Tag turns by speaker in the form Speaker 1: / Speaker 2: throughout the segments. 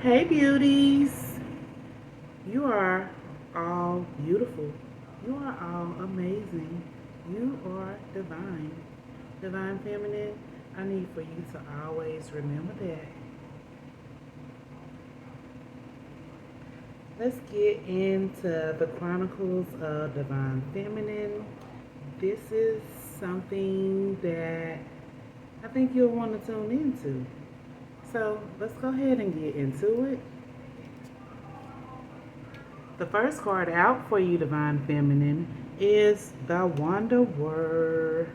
Speaker 1: Hey, beauties. You are all beautiful. You are all amazing. You are divine. Divine feminine, I need for you to always remember that. Let's get into the Chronicles of Divine Feminine. This is something that I think you'll want to tune into. So let's go ahead and get into it. The first card out for you, Divine Feminine, is the Wanderer.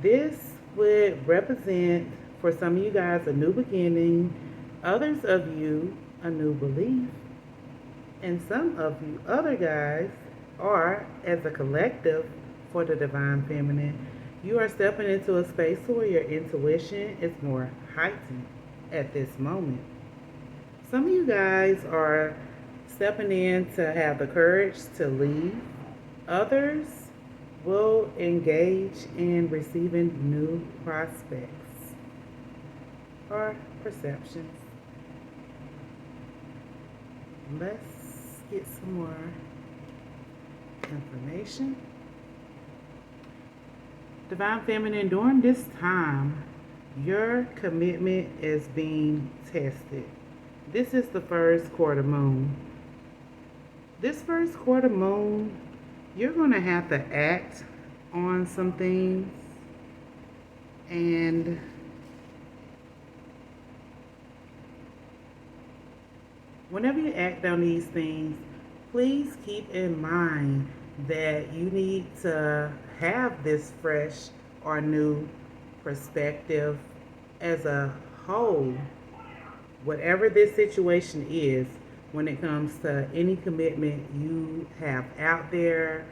Speaker 1: This would represent, for some of you guys, a new beginning, others of you, a new belief, and some of you, other guys, are, as a collective, for the Divine Feminine, you are stepping into a space where your intuition is more heightened at this moment. Some of you guys are stepping in to have the courage to leave. Others will engage in receiving new prospects or perceptions. Let's get some more information. Divine Feminine, during this time, your commitment is being tested. This is the first quarter moon. This first quarter moon, you're going to have to act on some things, and whenever you act on these things, please keep in mind that you need to have this fresh or new perspective as a whole, whatever this situation is, when it comes to any commitment you have out there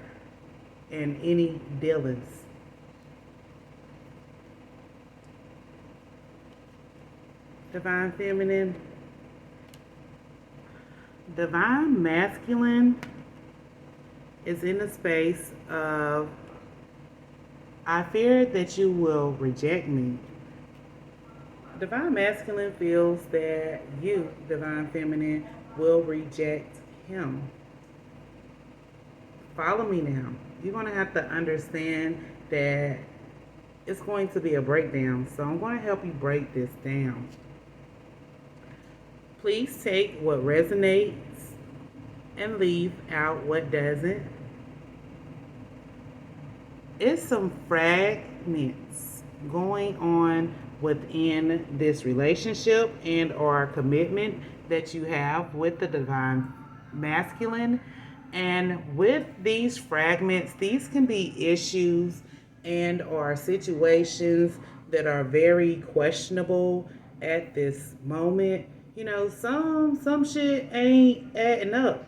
Speaker 1: and any dealings. Divine Feminine, Divine Masculine is in a space of, I fear that you will reject me. Divine Masculine feels that you, Divine Feminine, will reject him. Follow me now. You're going to have to understand that it's going to be a breakdown. So I'm going to help you break this down. Please take what resonates and leave out what doesn't. It's some fragments going on within this relationship and or commitment that you have with the Divine Masculine. And with these fragments, these can be issues and or situations that are very questionable at this moment. You know, some shit ain't adding up.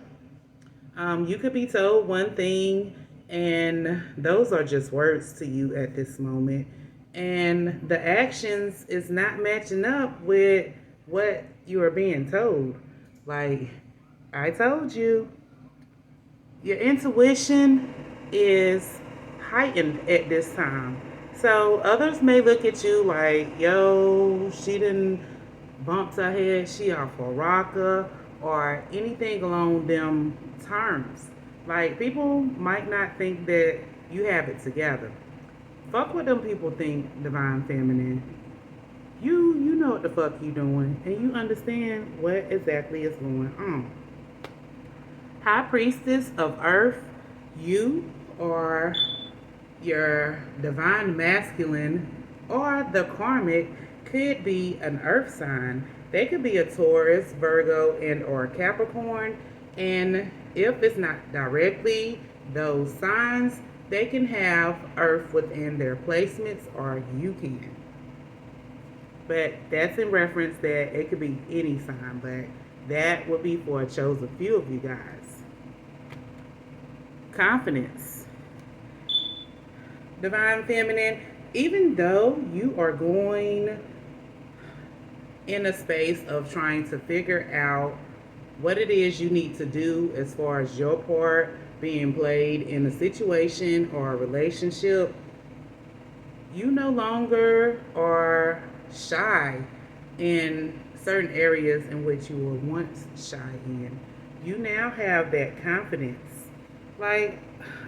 Speaker 1: You could be told one thing, and those are just words to you at this moment. And the actions is not matching up with what you are being told. Like, I told you, your intuition is heightened at this time. So others may look at you like, yo, she didn't bump her head, she off a rocker, or anything along them terms. Like, people might not think that you have it together. Fuck what them people think, Divine Feminine. You know what the fuck you doing, and you understand what exactly is going on. High Priestess of Earth, you or your Divine Masculine or the Karmic could be an Earth sign. They could be a Taurus, Virgo, and or Capricorn. And if it's not directly those signs, they can have Earth within their placements, or you can. But that's in reference that it could be any sign, but that would be for a chosen few of you guys. Confidence. Divine Feminine, even though you are going in a space of trying to figure out what it is you need to do as far as your part being played in a situation or a relationship, you no longer are shy in certain areas in which you were once shy in. You now have that confidence. Like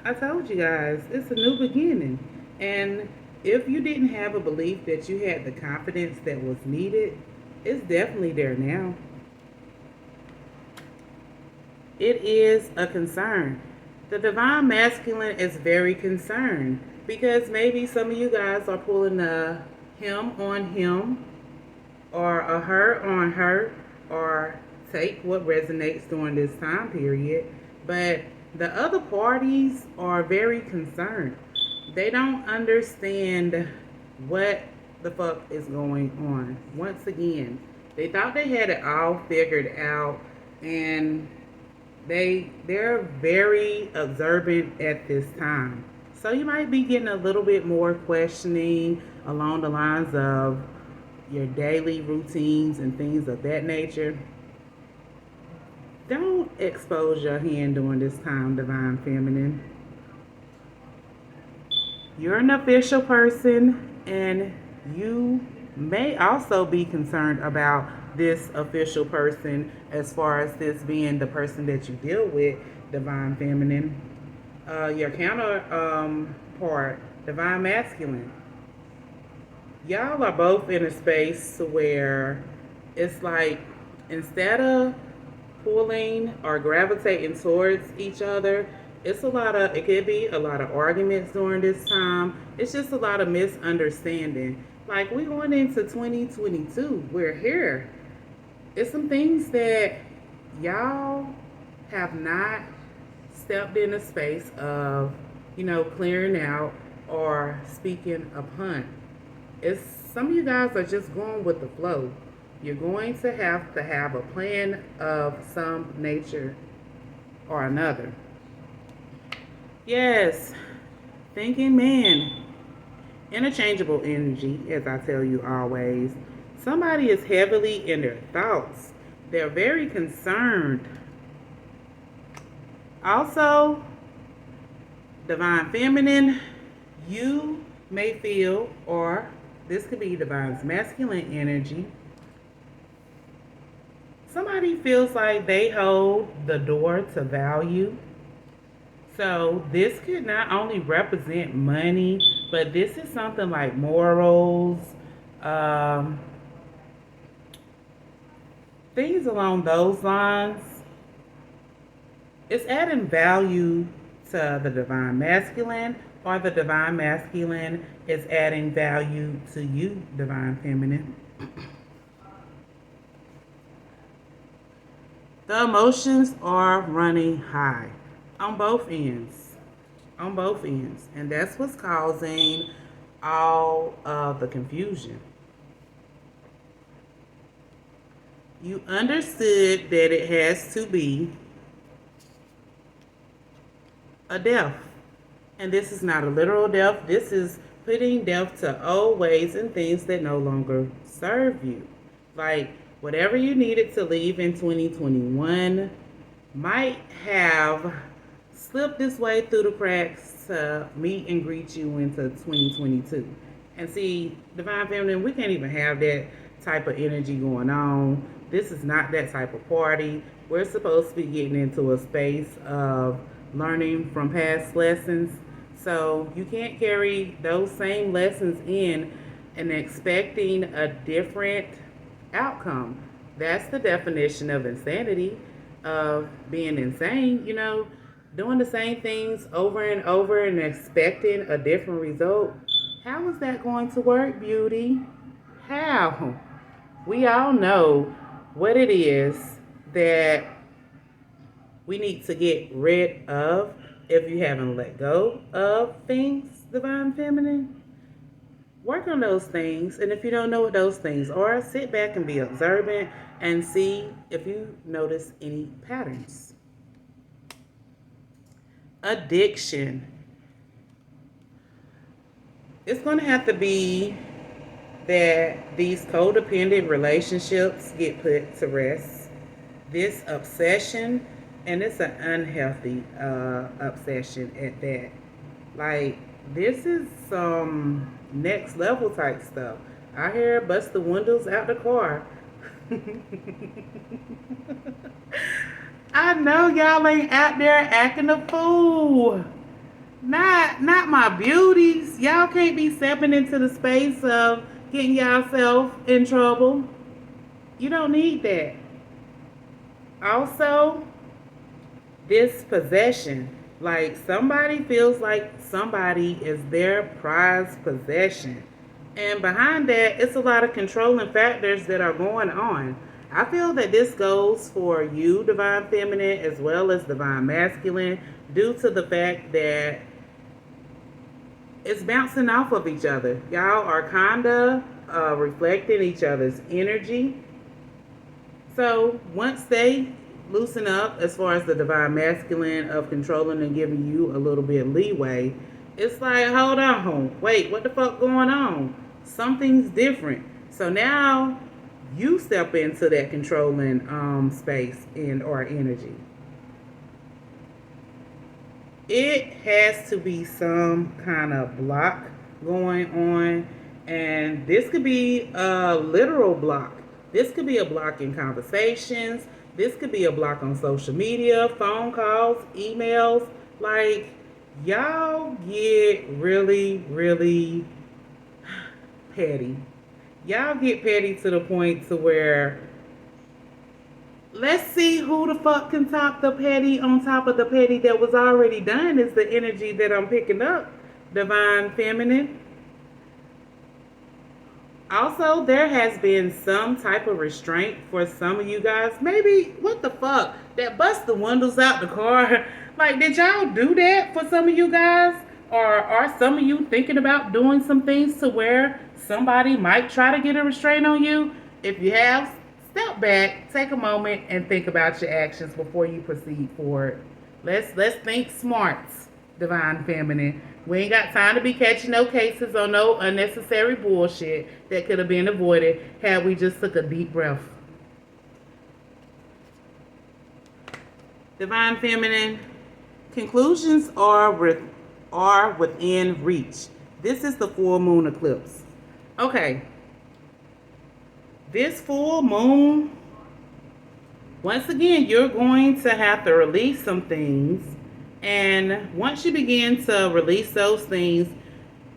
Speaker 1: I told you guys, it's a new beginning. And if you didn't have a belief that you had the confidence that was needed, it's definitely there now. It is a concern. The divine masculine is very concerned because maybe some of you guys are pulling a him on him or a her on her, or take what resonates during this time period. But the other parties are very concerned. They don't understand what the fuck is going on. Once again, they thought they had it all figured out, and they're very observant at this time. So you might be getting a little bit more questioning along the lines of your daily routines and things of that nature. Don't expose your hand during this time, Divine Feminine. You're an official person, and you may also be concerned about this official person as far as this being the person that you deal with, Divine Feminine. Your counterpart, Divine Masculine. Y'all are both in a space where it's like instead of pulling or gravitating towards each other, it could be a lot of arguments during this time. It's just a lot of misunderstanding. Like we going into 2022, we're here. It's some things that y'all have not stepped in a space of, clearing out or speaking upon. It's some of you guys are just going with the flow. You're going to have a plan of some nature or another. Yes, thinking man. Interchangeable energy, as I tell you always. Somebody is heavily in their thoughts. They're very concerned. Also, Divine Feminine, you may feel, or this could be Divine's masculine energy. Somebody feels like they hold the door to value. So this could not only represent money, but this is something like morals, things along those lines. It's adding value to the divine masculine, or the divine masculine is adding value to you, divine feminine. The emotions are running high on both ends. On both ends. And that's what's causing all of the confusion. You understood that it has to be a death. And this is not a literal death. This is putting death to old ways and things that no longer serve you. Like whatever you needed to leave in 2021 might have slipped this way through the cracks to meet and greet you into 2022. And see, Divine Feminine, we can't even have that type of energy going on. This is not that type of party. We're supposed to be getting into a space of learning from past lessons. So you can't carry those same lessons in and expecting a different outcome. That's the definition of insanity, of being insane, doing the same things over and over and expecting a different result. How is that going to work, beauty? How? We all know what it is that we need to get rid of if you haven't let go of things, Divine Feminine. Work on those things, and if you don't know what those things are, sit back and be observant and see if you notice any patterns. Addiction. It's going to have to be that these codependent relationships get put to rest. This obsession, and it's an unhealthy obsession at that. Like, this is some next level type stuff. I hear bust the windows out the car. I know y'all ain't out there acting a fool. Not my beauties. Y'all can't be stepping into the space of getting yourself in trouble. You don't need that. Also, this possession. Like somebody feels like somebody is their prized possession. And behind that, it's a lot of controlling factors that are going on. I feel that this goes for you, Divine Feminine, as well as Divine Masculine, due to the fact that it's bouncing off of each other. Y'all are kind of reflecting each other's energy. So once they loosen up, as far as the Divine Masculine of controlling and giving you a little bit of leeway, it's like, hold on, wait, what the fuck going on? Something's different. So now you step into that controlling space and or energy. It has to be some kind of block going on, and this could be a literal block. This could be a block in conversations. This could be a block on social media, phone calls, emails. Like, y'all get really, really petty. Y'all get petty to the point to where let's see who the fuck can top the petty on top of the petty that was already done is the energy that I'm picking up, Divine Feminine. Also, there has been some type of restraint for some of you guys. Maybe, what the fuck? That bust the windows out the car. Like, did y'all do that for some of you guys? Or are some of you thinking about doing some things to where somebody might try to get a restraint on you? If you have, step back, take a moment, and think about your actions before you proceed forward. Let's think smarts, Divine Feminine. We ain't got time to be catching no cases or no unnecessary bullshit that could have been avoided had we just took a deep breath. Divine Feminine, conclusions are within reach. This is the full moon eclipse. Okay. This full moon, once again, you're going to have to release some things. And once you begin to release those things,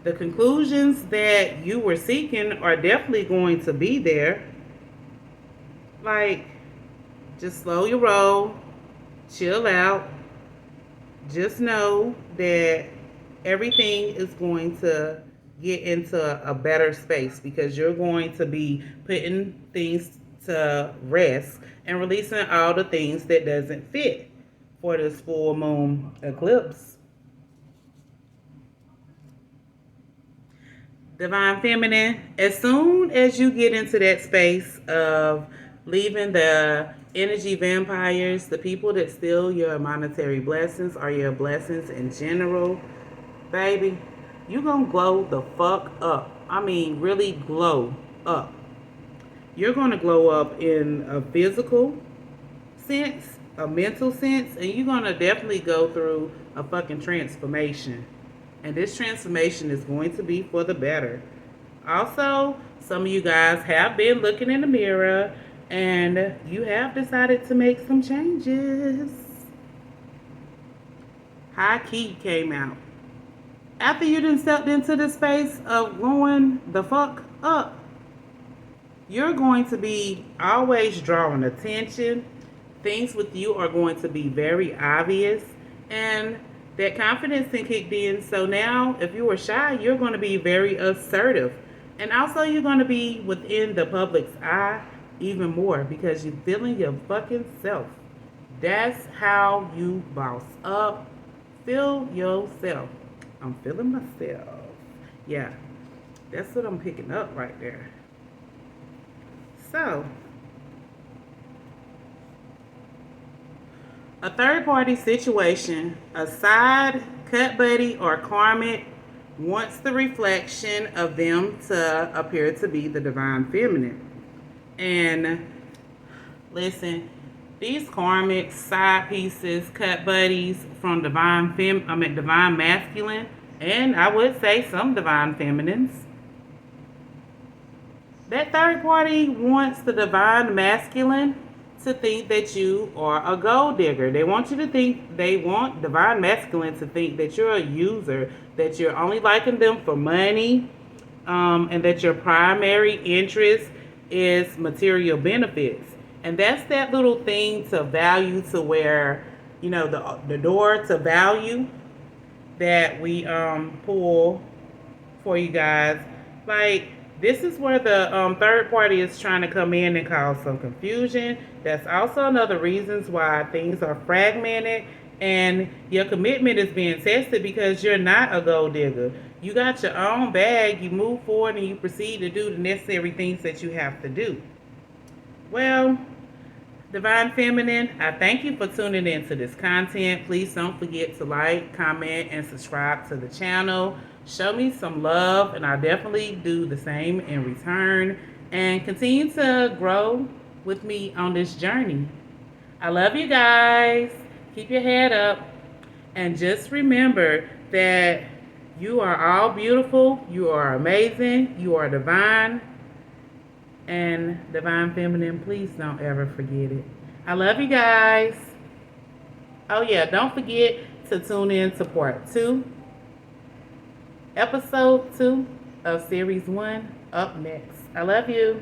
Speaker 1: the conclusions that you were seeking are definitely going to be there. Like, just slow your roll, chill out. Just know that everything is going to get into a better space because you're going to be putting things to rest and releasing all the things that doesn't fit for this full moon eclipse. Divine Feminine, as soon as you get into that space of leaving the energy vampires, the people that steal your monetary blessings or your blessings in general, baby, you're going to glow the fuck up. I mean, really glow up. You're going to glow up in a physical sense, a mental sense, and you're going to definitely go through a fucking transformation. And this transformation is going to be for the better. Also, some of you guys have been looking in the mirror and you have decided to make some changes. High Key came out. After you done stepped into the space of glowing the fuck up, you're going to be always drawing attention. Things with you are going to be very obvious. And that confidence has kicked in. So now, if you were shy, you're going to be very assertive. And also, you're going to be within the public's eye even more because you're feeling your fucking self. That's how you boss up. Feel yourself. I'm feeling myself. Yeah, that's what I'm picking up right there. So, a third-party situation, a side, cut buddy, or karmic wants the reflection of them to appear to be the Divine Feminine. And listen, these karmic side pieces, cut buddies from Divine Masculine, and I would say some Divine Feminines, That third party wants the divine masculine to think that you are a gold digger. They want you to think, they want divine masculine to think that you're a user, that you're only liking them for money, and that your primary interest is material benefits. And that's that little thing to value, to where, the door to value that we pull for you guys. Like, this is where the third party is trying to come in and cause some confusion. That's also another reasons why things are fragmented and your commitment is being tested, because you're not a gold digger. You got your own bag, you move forward and you proceed to do the necessary things that you have to do. Well, Divine Feminine, I thank you for tuning into this content. Please don't forget to like, comment, and subscribe to the channel. Show me some love, and I'll definitely do the same in return. And continue to grow with me on this journey. I love you guys. Keep your head up. And just remember that you are all beautiful. You are amazing. You are divine. And Divine Feminine, please don't ever forget it. I love you guys. Oh yeah, don't forget to tune in to part 2, episode 2 of series 1 up next. I love you.